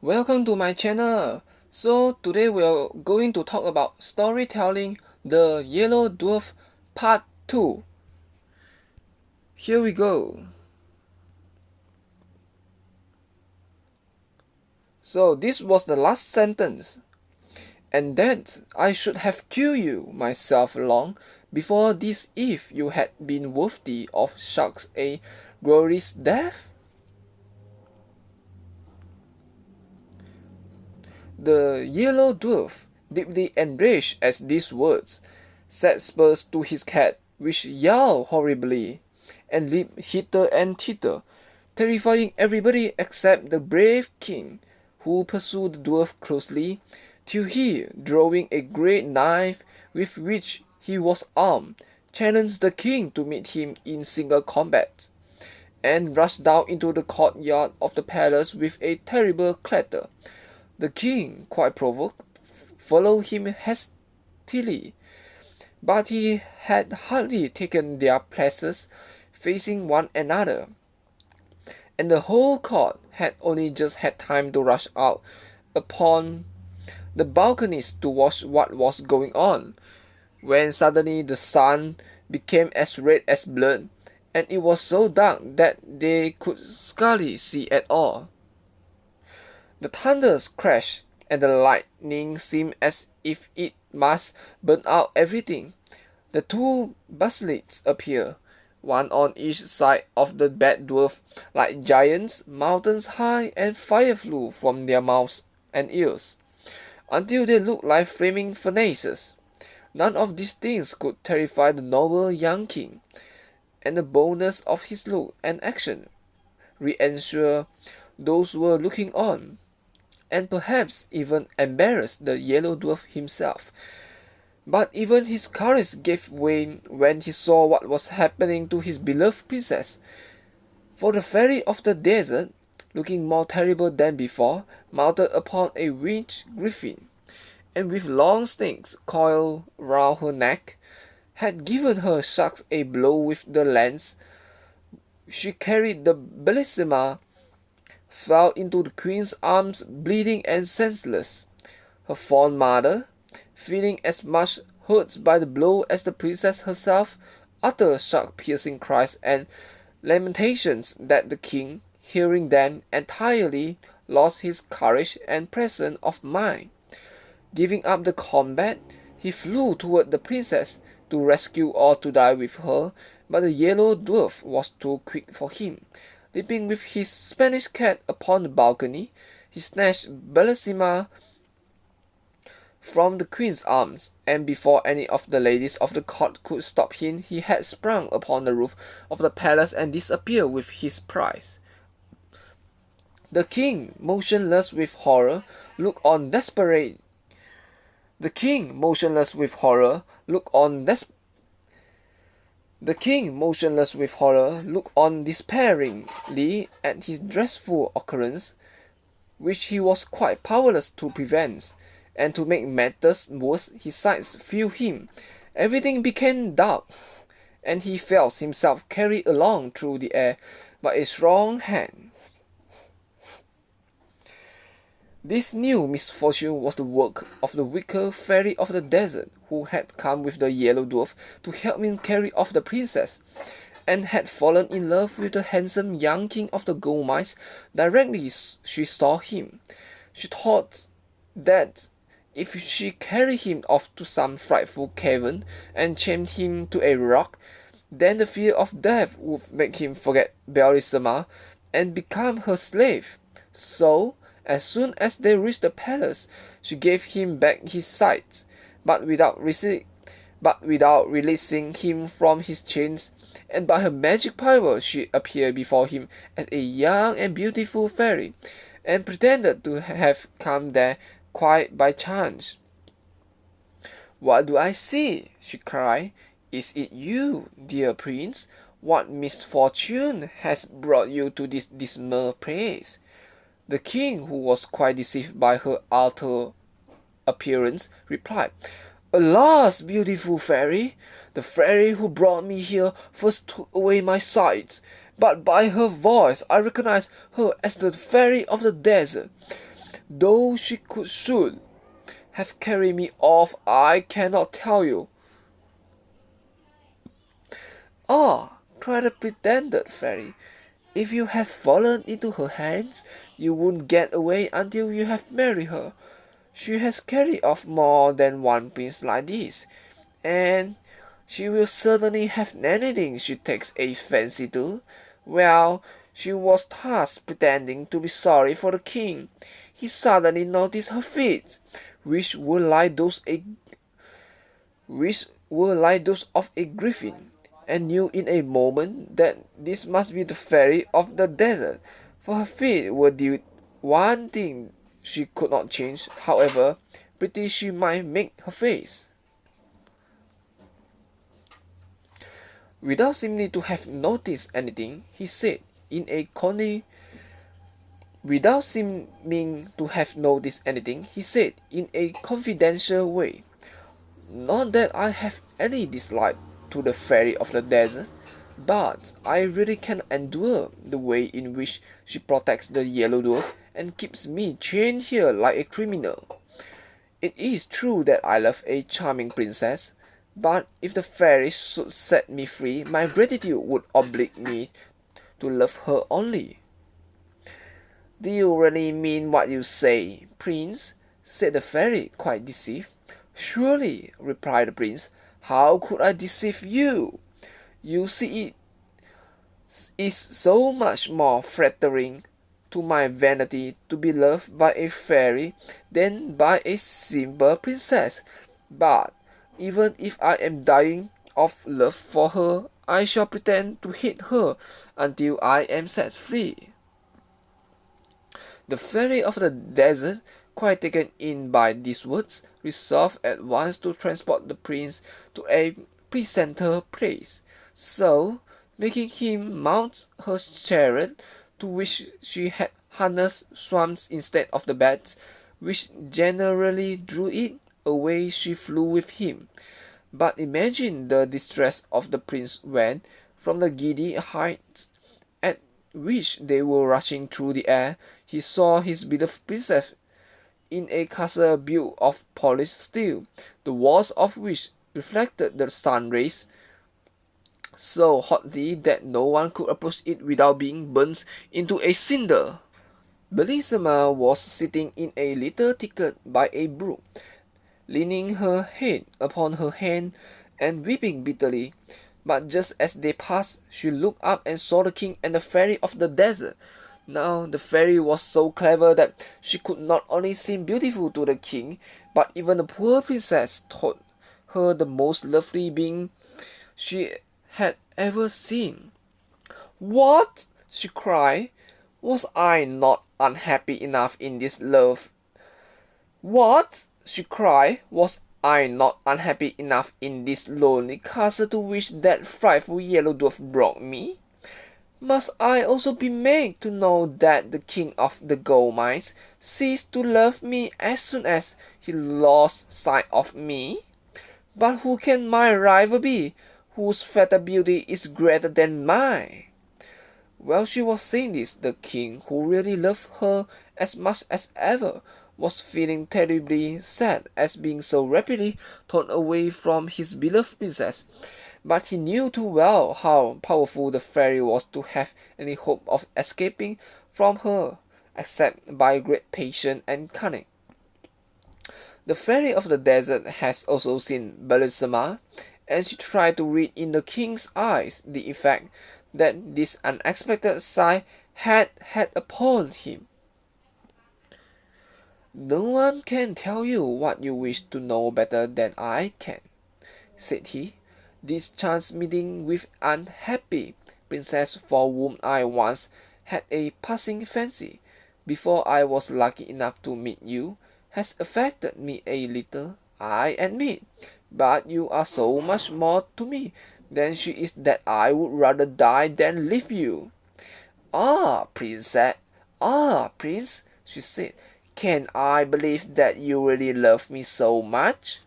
Welcome to my channel. So today we are going to talk about storytelling The Yellow Dwarf Part 2. Here we go. So this was the last sentence. And that I should have killed you myself long before this if you had been worthy of such a glorious death. The yellow dwarf, deeply enraged at these words, set spurs to his cat, which yowled horribly, and leaped hither and thither, terrifying everybody except the brave king, who pursued the dwarf closely, till he, drawing a great knife with which he was armed, challenged the king to meet him in single combat, and rushed down into the courtyard of the palace with a terrible clatter. The king, quite provoked, followed him hastily, but he had hardly taken their places facing one another, and the whole court had only just had time to rush out upon the balconies to watch what was going on, when suddenly the sun became as red as blood, and it was so dark that they could scarcely see at all. The thunders crashed, and the lightning seemed as if it must burn out everything. The two basilisks appeared, one on each side of the bad dwarf, like giants, mountains high, and fire flew from their mouths and ears, until they looked like flaming furnaces. None of these things could terrify the noble young king, and the boldness of his look and action reassured those who were looking on, and perhaps even embarrassed the yellow dwarf himself. But even his courage gave way when he saw what was happening to his beloved princess. For the fairy of the desert, looking more terrible than before, mounted upon a winged griffin, and with long snakes coiled round her neck, had given her such a blow with the lance. She carried the bellissima, fell into the queen's arms bleeding and senseless. Her fond mother, feeling as much hurt by the blow as the princess herself, uttered sharp piercing cries and lamentations that the king, hearing them, entirely lost his courage and presence of mind. Giving up the combat, he flew toward the princess to rescue or to die with her, but the yellow dwarf was too quick for him. Leaping with his Spanish cat upon the balcony, he snatched Bellissima from the queen's arms, and before any of the ladies of the court could stop him, he had sprung upon the roof of the palace and disappeared with his prize. The king, motionless with horror, looked on despairingly at his dreadful occurrence, which he was quite powerless to prevent, and to make matters worse, his sight failed him. Everything became dark, and he felt himself carried along through the air by a strong hand. This new misfortune was the work of the wicked fairy of the desert, who had come with the yellow dwarf to help him carry off the princess, and had fallen in love with the handsome young king of the gold mines directly she saw him. She thought that if she carried him off to some frightful cavern and chained him to a rock, then the fear of death would make him forget Bellissima and become her slave. So, as soon as they reached the palace, she gave him back his sight, but without releasing him from his chains, and by her magic power she appeared before him as a young and beautiful fairy, and pretended to have come there quite by chance. "What do I see?" she cried. "Is it you, dear prince? What misfortune has brought you to this dismal place?" The king, who was quite deceived by her altered appearance, replied, "Alas, beautiful fairy! The fairy who brought me here first took away my sight, but by her voice I recognized her as the fairy of the desert. though she should have carried me off, I cannot tell you." "Ah," cried the pretended fairy, "if you have fallen into her hands, you won't get away until you have married her. She has carried off more than one prince like this, and she will certainly have anything she takes a fancy to." Well, she was thus pretending to be sorry for the king. He suddenly noticed her feet, which were like those of a griffin, and knew in a moment that this must be the fairy of the desert, for her feet were the one thing she could not change, however pretty she might make her face. Without seeming to have noticed anything, he said in a confidential way, "Not that I have any dislike to the fairy of the desert, but I really cannot endure the way in which she protects the yellow dwarf and keeps me chained here like a criminal. It is true that I love a charming princess, but if the fairy should set me free, my gratitude would oblige me to love her only." "Do you really mean what you say, Prince?" said the fairy, quite deceived. "Surely," replied the prince. "How could I deceive you? You see, it is so much more flattering to my vanity to be loved by a fairy than by a simple princess. But even if I am dying of love for her, I shall pretend to hate her until I am set free." The fairy of the desert, quite taken in by these words, resolved at once to transport the prince to a pleasanter place. So, making him mount her chariot, to which she had harnessed swans instead of the bats, which generally drew it, away she flew with him. But imagine the distress of the prince when, from the giddy heights at which they were rushing through the air, he saw his beloved princess in a castle built of polished steel, the walls of which reflected the sun rays so hotly that no one could approach it without being burnt into a cinder. Bellissima was sitting in a little thicket by a brook, leaning her head upon her hand and weeping bitterly. But just as they passed, she looked up and saw the king and the fairy of the desert. Now the fairy was so clever that she could not only seem beautiful to the king, but even the poor princess thought her the most lovely being she had ever seen. "What?" she cried. "Was I not unhappy enough in this love? What?" she cried. "Was I not unhappy enough in this lonely castle to which that frightful yellow dwarf brought me? Must I also be made to know that the king of the gold mines ceased to love me as soon as he lost sight of me? But who can my rival be, whose fatal beauty is greater than mine?" While she was saying this, the king, who really loved her as much as ever, was feeling terribly sad at being so rapidly torn away from his beloved princess. But he knew too well how powerful the fairy was to have any hope of escaping from her, except by great patience and cunning. The fairy of the desert has also seen Bellissima, and she tried to read in the king's eyes the effect that this unexpected sight had had upon him. "No one can tell you what you wish to know better than I can," said he. "This chance meeting with unhappy princess for whom I once had a passing fancy, before I was lucky enough to meet you, has affected me a little, I admit, but you are so much more to me than she is that I would rather die than leave you." "Ah, princess, prince," she said, "can I believe that you really love me so much?"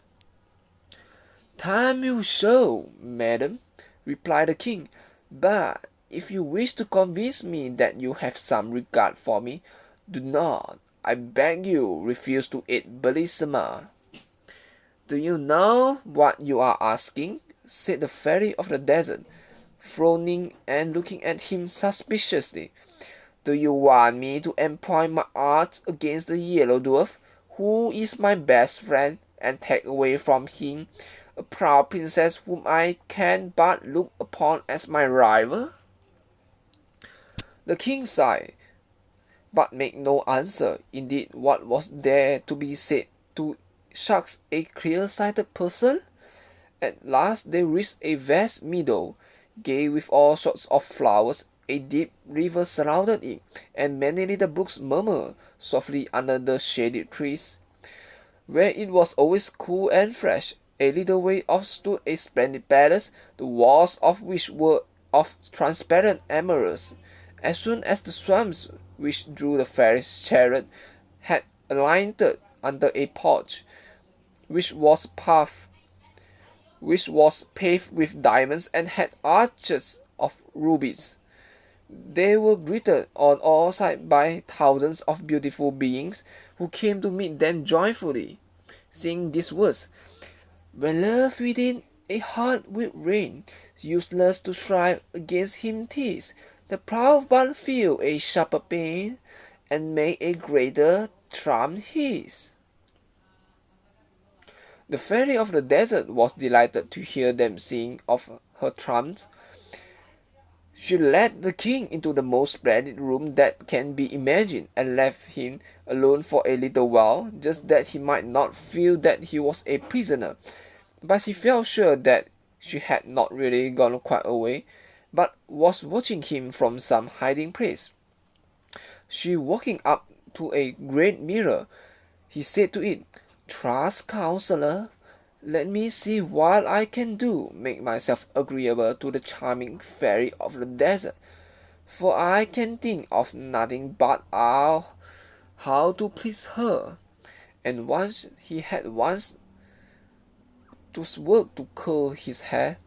"Time will show, madam," replied the king. "But if you wish to convince me that you have some regard for me, do not, I beg you, refuse to eat bellissima." "Do you know what you are asking?" said the fairy of the desert, frowning and looking at him suspiciously. "Do you want me to employ my art against the yellow dwarf, who is my best friend, and take away from him a proud princess whom I can but look upon as my rival?" The king sighed, but made no answer. Indeed, what was there to be said to such a clear-sighted person? At last they reached a vast meadow, gay with all sorts of flowers. A deep river surrounded it, and many little brooks murmured softly under the shaded trees. Where it was always cool and fresh, a little way off stood a splendid palace, the walls of which were of transparent emeralds. As soon as the swamps which drew the fairy's chariot had alighted under a porch, which was paved with diamonds and had arches of rubies, they were greeted on all sides by thousands of beautiful beings who came to meet them joyfully, singing these words: "When love within a heart will reign, useless to strive against him 'tis. The proud but feel a sharper pain, and make a greater charm his." The fairy of the desert was delighted to hear them sing of her charms. She led the king into the most splendid room that can be imagined, and left him alone for a little while, just that he might not feel that he was a prisoner. But he felt sure that she had not really gone quite away, but was watching him from some hiding place. She walking up to a great mirror, he said to it, "Trust, counselor, let me see what I can do, make myself agreeable to the charming fairy of the desert, for I can think of nothing but how to please her." And once he had to work to curl his hair,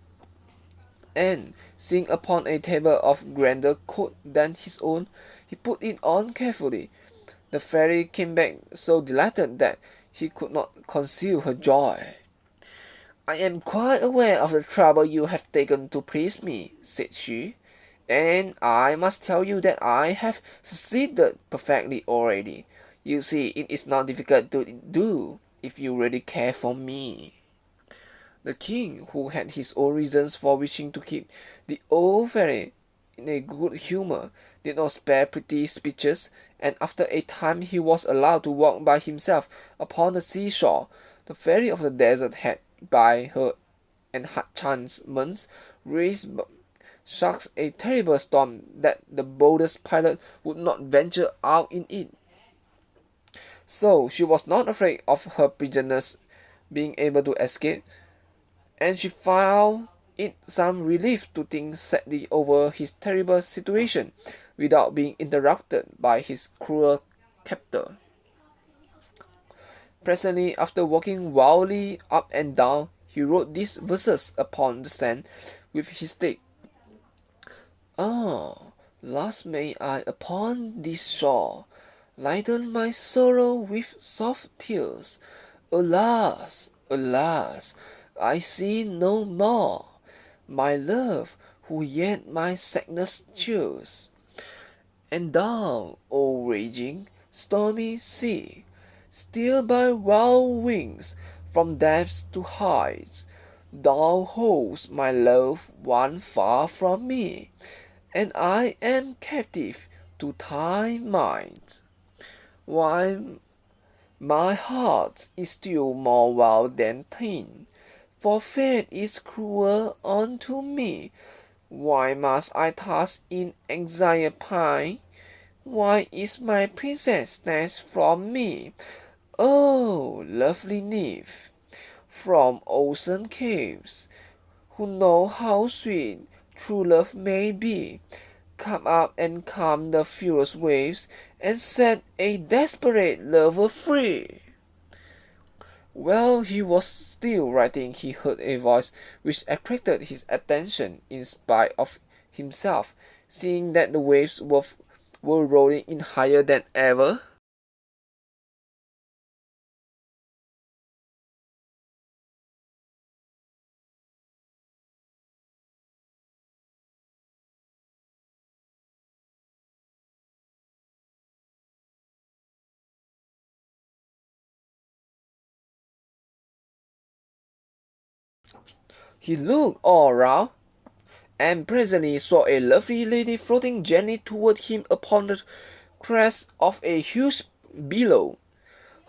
and sing upon a table of grander coat than his own, he put it on carefully. The fairy came back so delighted that he could not conceal her joy. "I am quite aware of the trouble you have taken to please me," said she, "and I must tell you that I have succeeded perfectly already. You see, it is not difficult to do, if you really care for me." The king, who had his own reasons for wishing to keep the old fairy in a good humor, did not spare pretty speeches, and after a time he was allowed to walk by himself upon the seashore. The fairy of the desert had, by her enchantments, raised such a terrible storm that the boldest pilot would not venture out in it. So she was not afraid of her prisoners being able to escape, and she found it some relief to think sadly over his terrible situation without being interrupted by his cruel captor. Presently, after walking wildly up and down, he wrote these verses upon the sand with his stick. "Ah, last may I upon this shore lighten my sorrow with soft tears. Alas, alas, I see no more my love, who yet my sadness cheers. And thou, O raging, stormy sea, still by wild wings from depths to heights, thou holds my loved one far from me, and I am captive to thy mind. While my heart is still more wild than thin, for fate is cruel unto me. Why must I thus in exile pine? Why is my princess snatched from me? Oh, lovely nymph, from ocean caves, who know how sweet true love may be, come up and calm the furious waves, and set a desperate lover free." While he was still writing, he heard a voice which attracted his attention in spite of himself. Seeing that the waves were rolling in higher than ever, He looked all around, and presently saw a lovely lady floating gently toward him upon the crest of a huge billow.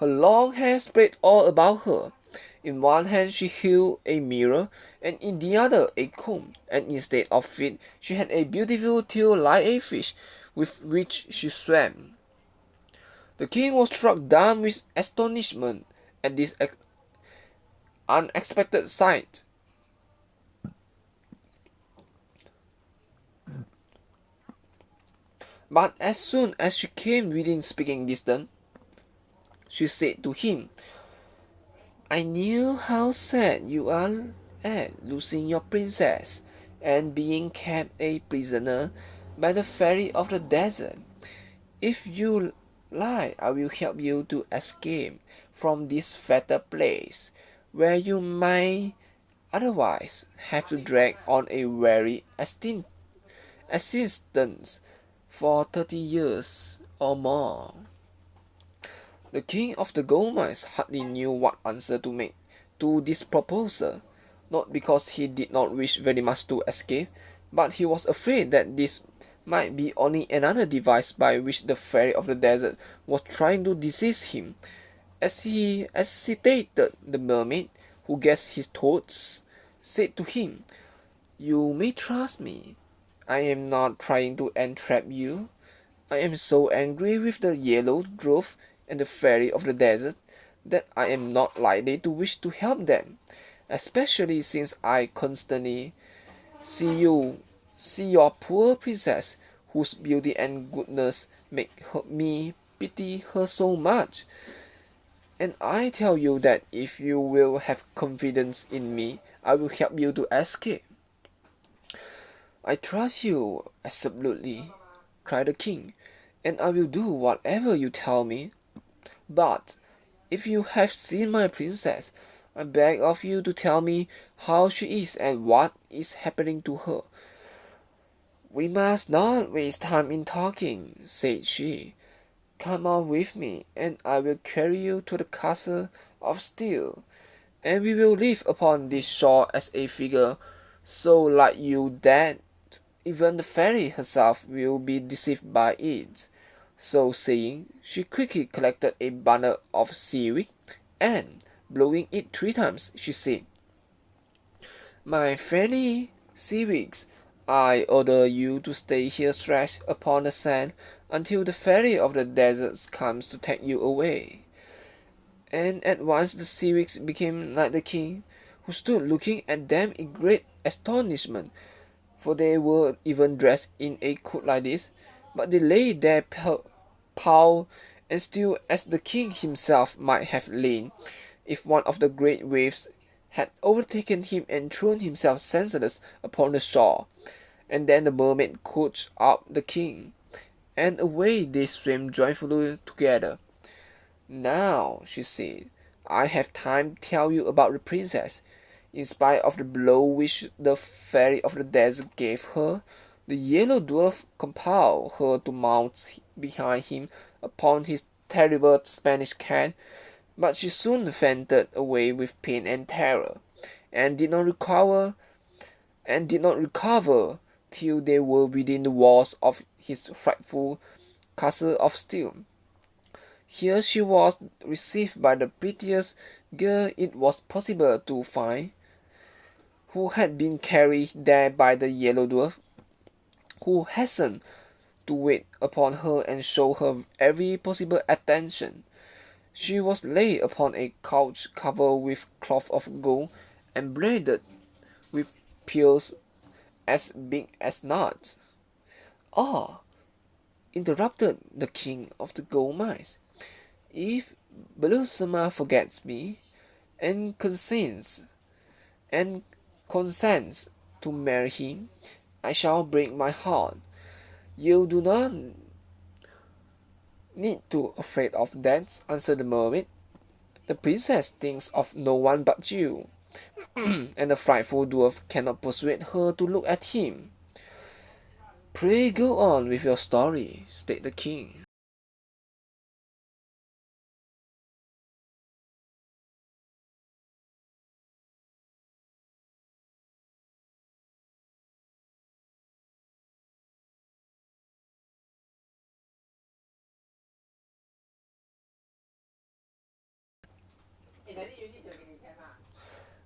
Her long hair spread all about her. In one hand she held a mirror, and in the other a comb, and instead of feet she had a beautiful tail like a fish, with which she swam. The king was struck dumb with astonishment at this unexpected sight. But as soon as she came within speaking distance, she said to him, "I knew how sad you are at losing your princess, and being kept a prisoner by the fairy of the desert. If you like, I will help you to escape from this fatal place, where you might otherwise have to drag on a weary existence for 30 years or more." The king of the gold mines hardly knew what answer to make to this proposal, not because he did not wish very much to escape, but he was afraid that this might be only another device by which the fairy of the desert was trying to deceive him. As he hesitated, the mermaid, who guessed his thoughts, said to him, "You may trust me. I am not trying to entrap you. I am so angry with the yellow dwarf and the fairy of the desert that I am not likely to wish to help them, especially since I constantly see your poor princess, whose beauty and goodness make me pity her so much. And I tell you that if you will have confidence in me, I will help you to escape." "I trust you absolutely," cried the king, "and I will do whatever you tell me. But if you have seen my princess, I beg of you to tell me how she is and what is happening to her." "We must not waste time in talking," said she. "Come on with me, and I will carry you to the castle of steel, and we will live upon this shore as a figure so like you that even the fairy herself will be deceived by it." So saying, she quickly collected a bundle of seaweed, and, blowing it 3 times, she said, "My friendly seaweeds, I order you to stay here stretched upon the sand until the fairy of the deserts comes to take you away." And at once the seaweeds became like the king, who stood looking at them in great astonishment, for they were even dressed in a coat like this, but they lay there pale and still as the king himself might have lain, if one of the great waves had overtaken him and thrown himself senseless upon the shore. And then the mermaid caught up the king, and away they swam joyfully together. "Now," she said, "I have time to tell you about the princess. In spite of the blow which the fairy of the desert gave her, the yellow dwarf compelled her to mount behind him upon his terrible Spanish cat, but she soon fainted away with pain and terror, and did not recover till they were within the walls of his frightful castle of steel. Here she was received by the prettiest girl it was possible to find, who had been carried there by the yellow dwarf, who hastened to wait upon her and show her every possible attention. She was laid upon a couch covered with cloth of gold, and braided with pearls as big as nuts." "Ah," interrupted the king of the gold mines, "if Belusama forgets me, and and consents to marry him, I shall break my heart. You do not need to be afraid of that," answered the mermaid. "The princess thinks of no one but you, and the frightful dwarf cannot persuade her to look at him." "Pray go on with your story," said the king.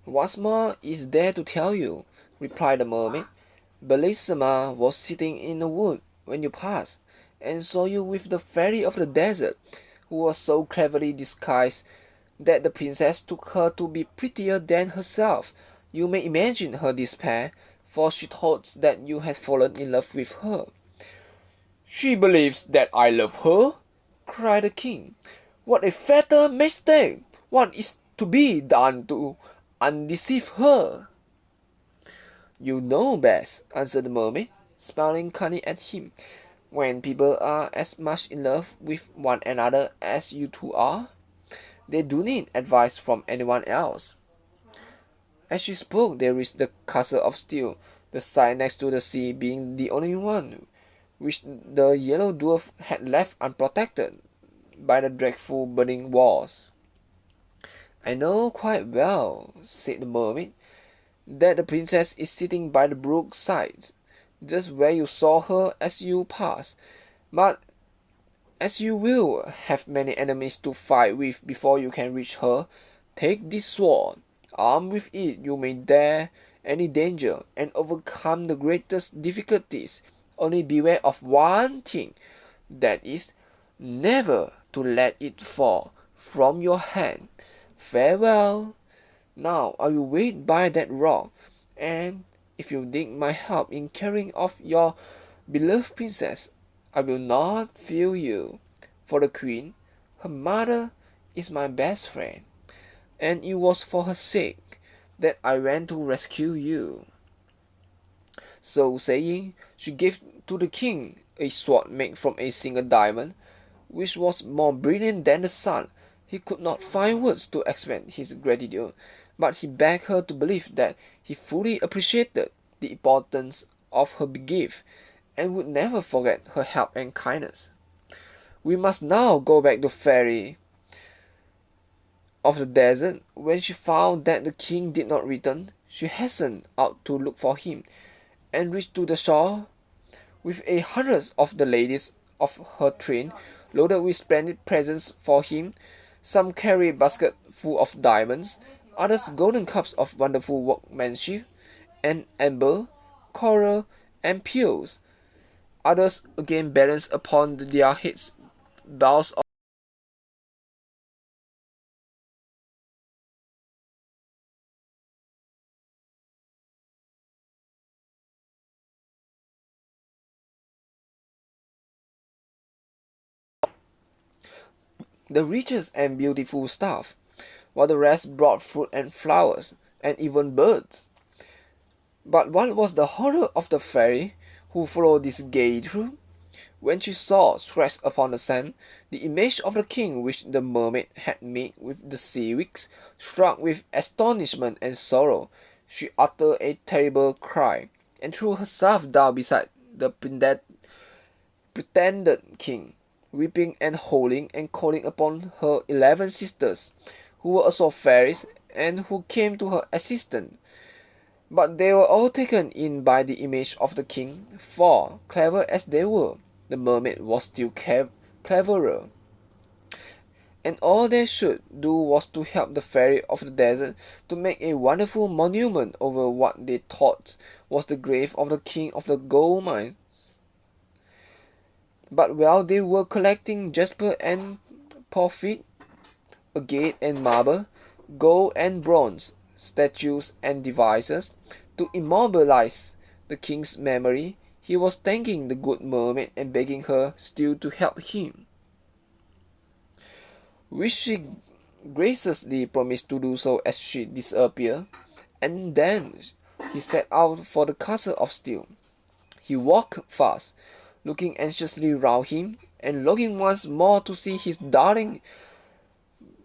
"What more is there to tell you?" replied the mermaid. "Bellissima was sitting in the wood when you passed, and saw you with the fairy of the desert, who was so cleverly disguised that the princess took her to be prettier than herself. You may imagine her despair, for she thought that you had fallen in love with her." "She believes that I love her?" cried the king. "What a fatal mistake! What is to be done to undeceive her?" "You know best," answered the mermaid, smiling kindly at him. "When people are as much in love with one another as you two are, they do need advice from anyone else." As she spoke, they reached the castle of steel, the side next to the sea being the only one which the yellow dwarf had left unprotected by the dreadful burning walls. "I know quite well," said the mermaid, "that the princess is sitting by the brook side, just where you saw her as you passed. But as you will have many enemies to fight with before you can reach her, take this sword. Armed with it, you may dare any danger and overcome the greatest difficulties. Only beware of one thing, that is, never to let it fall from your hand. Farewell. Now I will wait by that rock, and if you need my help in carrying off your beloved princess, I will not fail you. For the queen, her mother, is my best friend, and it was for her sake that I went to rescue you." So saying, she gave to the king a sword made from a single diamond, which was more brilliant than the sun. He could not find words to express his gratitude, but he begged her to believe that he fully appreciated the importance of her gift, and would never forget her help and kindness. We must now go back to Fairy of the Desert. When she found that the king did not return, she hastened out to look for him, and reached to the shore with hundreds of the ladies of her train, loaded with splendid presents for him. Some carried baskets full of diamonds, others golden cups of wonderful workmanship, and amber, coral, and pearls. Others again balanced upon their heads boughs of the richest and beautiful stuff, while the rest brought fruit and flowers, and even birds. But what was the horror of the fairy who followed this gay troop? When she saw stretched upon the sand the image of the king which the mermaid had made with the sea wicks, struck with astonishment and sorrow, she uttered a terrible cry, and threw herself down beside the pretended king, weeping and howling and calling upon her 11 sisters, who were also fairies, and who came to her assistance. But they were all taken in by the image of the king, for, clever as they were, the mermaid was still cleverer, and all they should do was to help the fairy of the desert to make a wonderful monument over what they thought was the grave of the king of the gold mine. But while they were collecting jasper and porphyry, agate and marble, gold and bronze, statues and devices, to immortalize the king's memory, he was thanking the good mermaid and begging her still to help him, which she graciously promised to do so as she disappeared. And then he set out for the castle of steel. He walked fast, looking anxiously round him, and longing once more to see his darling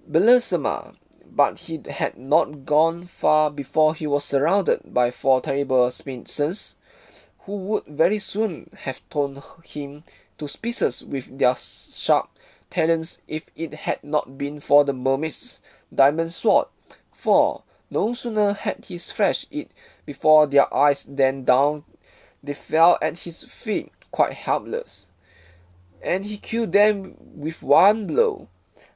Bellissima. But he had not gone far before he was surrounded by 4 terrible spinsters, who would very soon have torn him to pieces with their sharp talons if it had not been for the mermaid's diamond sword. For no sooner had he thrashed it before their eyes than down they fell at his feet quite helpless, and he killed them with one blow.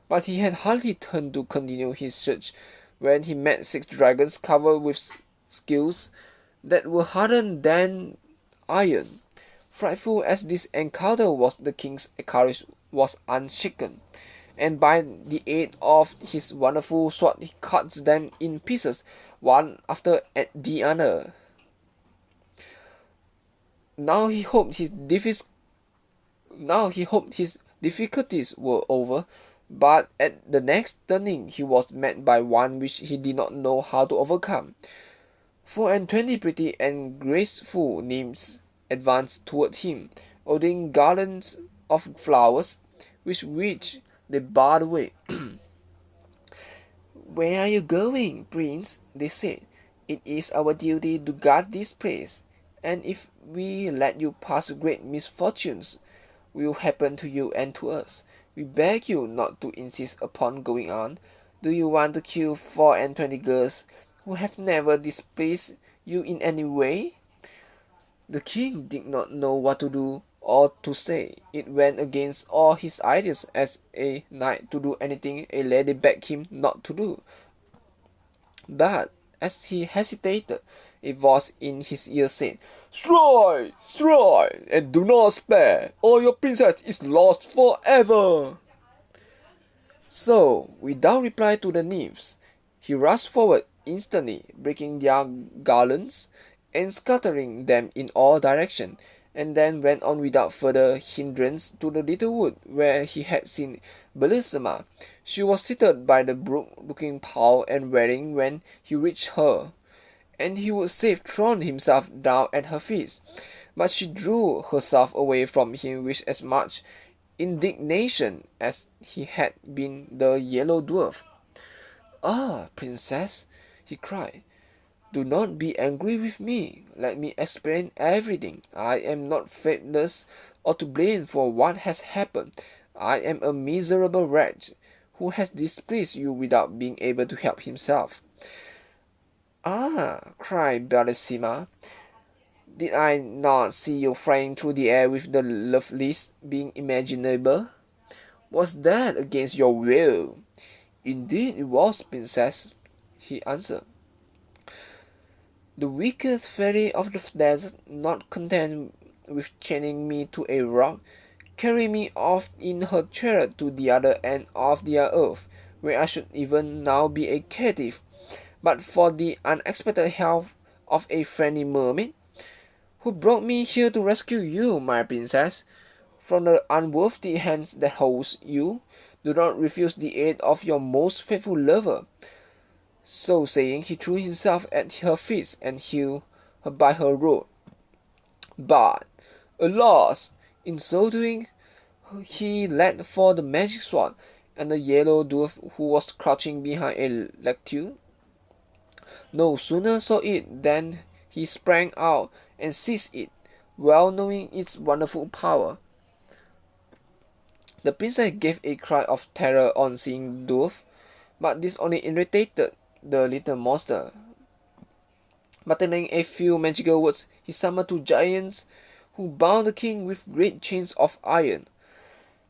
But he had hardly turned to continue his search when he met 6 dragons covered with scales that were harder than iron. Frightful as this encounter was, the king's courage was unshaken, and by the aid of his wonderful sword he cut them in pieces, one after the other. Now he hoped his difficulties were over, but at the next turning he was met by one which he did not know how to overcome. 24 pretty and graceful nymphs advanced toward him, holding garlands of flowers, with which they barred the way. "Where are you going, Prince?" they said. "It is our duty to guard this place, and if we let you pass, great misfortunes will happen to you and to us. We beg you not to insist upon going on. Do you want to kill 24 girls who have never displeased you in any way?" The king did not know what to do or to say. It went against all his ideas as a knight to do anything a lady begged him not to do. But as he hesitated, a voice in his ear said, "Strike! Strike! And do not spare, or your princess is lost forever!" So, without reply to the nymphs, he rushed forward instantly, breaking their garlands and scattering them in all directions, and then went on without further hindrance to the little wood where he had seen Bellissima. She was seated by the brook, looking pale and weary when he reached her, and he would have thrown himself down at her feet, but she drew herself away from him with as much indignation as he had been the yellow dwarf. "Ah, princess," he cried, "do not be angry with me. Let me explain everything. I am not faithless or to blame for what has happened. I am a miserable wretch who has displeased you without being able to help himself." "Ah," cried Bellissima, "did I not see you flying through the air with the loveliest being imaginable? Was that against your will?" "Indeed it was, princess," he answered. "The wicked fairy of the desert, not content with chaining me to a rock, carried me off in her chariot to the other end of the earth, where I should even now be a captive, but for the unexpected help of a friendly mermaid, who brought me here to rescue you, my princess, from the unworthy hands that holds you. Do not refuse the aid of your most faithful lover." So saying, he threw himself at her feet and held her by her robe. But, alas! In so doing, he let fall the magic sword, and the yellow dwarf, who was crouching behind a lectern, no sooner saw it than he sprang out and seized it, well knowing its wonderful power. The princess gave a cry of terror on seeing the dwarf, but this only irritated the little monster. Muttering a few magical words, he summoned 2 giants, who bound the king with great chains of iron.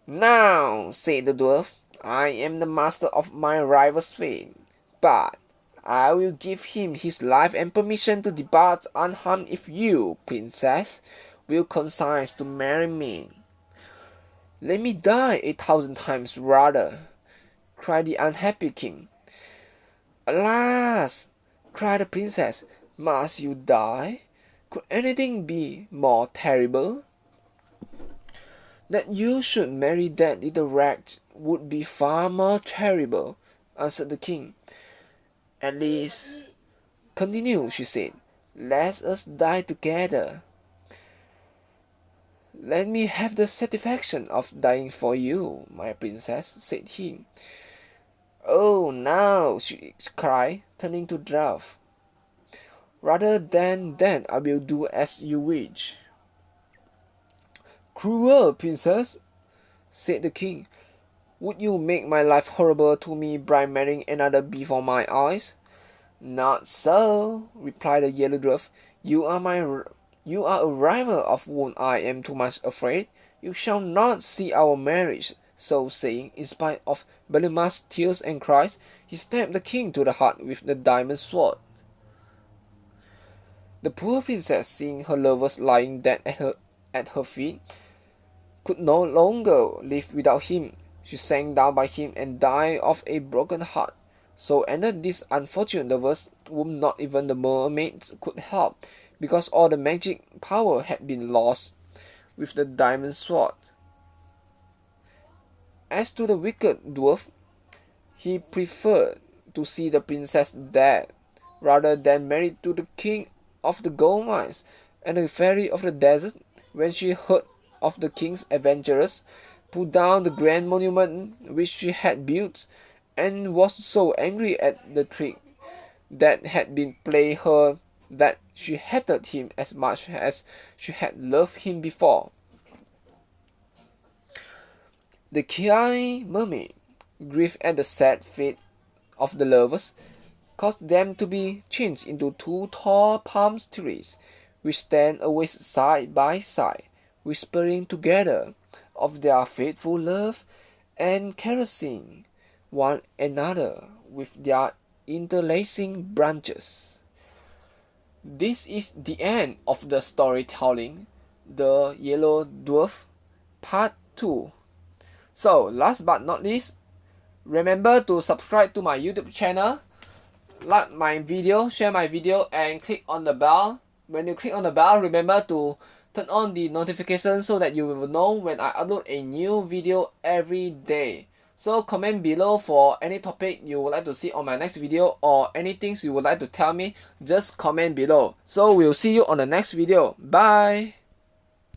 "Now," said the dwarf, "I am the master of my rival's fate, but I will give him his life and permission to depart unharmed if you, princess, will consent to marry me." "Let me die 1,000 times rather," cried the unhappy king. "Alas!" cried the princess, "must you die? Could anything be more terrible?" "That you should marry that little wretch would be far more terrible," answered the king. "At least, continue," she said, "let us die together." "Let me have the satisfaction of dying for you, my princess," said he. "Oh, no," she cried, turning to Dwarf. "Rather than that, I will do as you wish." "Cruel princess," said the king, "would you make my life horrible to me by marrying another before my eyes?" "Not so," replied the yellow dwarf. You are a rival of whom I am too much afraid. You shall not see our marriage." So saying, in spite of but amidst tears and cries, he stabbed the king to the heart with the diamond sword. The poor princess, seeing her lovers lying dead at her feet, could no longer live without him. She sank down by him and died of a broken heart. So ended these unfortunate lovers, whom not even the mermaids could help, because all the magic power had been lost with the diamond sword. As to the wicked dwarf, he preferred to see the princess dead rather than married to the king of the gold mines. And the fairy of the desert, when she heard of the king's adventurers, pulled down the grand monument which she had built, and was so angry at the trick that had been played her that she hated him as much as she had loved him before. The kind mermaid, grieved at the sad fate of the lovers, caused them to be changed into two tall palm trees, which stand always side by side, whispering together of their faithful love and caressing one another with their interlacing branches. This is the end of the storytelling, The Yellow Dwarf, Part 2. So, last but not least, remember to subscribe to my YouTube channel, like my video, share my video, and click on the bell. When you click on the bell, remember to turn on the notification so that you will know when I upload a new video every day. So comment below for any topic you would like to see on my next video, or any things you would like to tell me, just comment below. So we'll see you on the next video. Bye!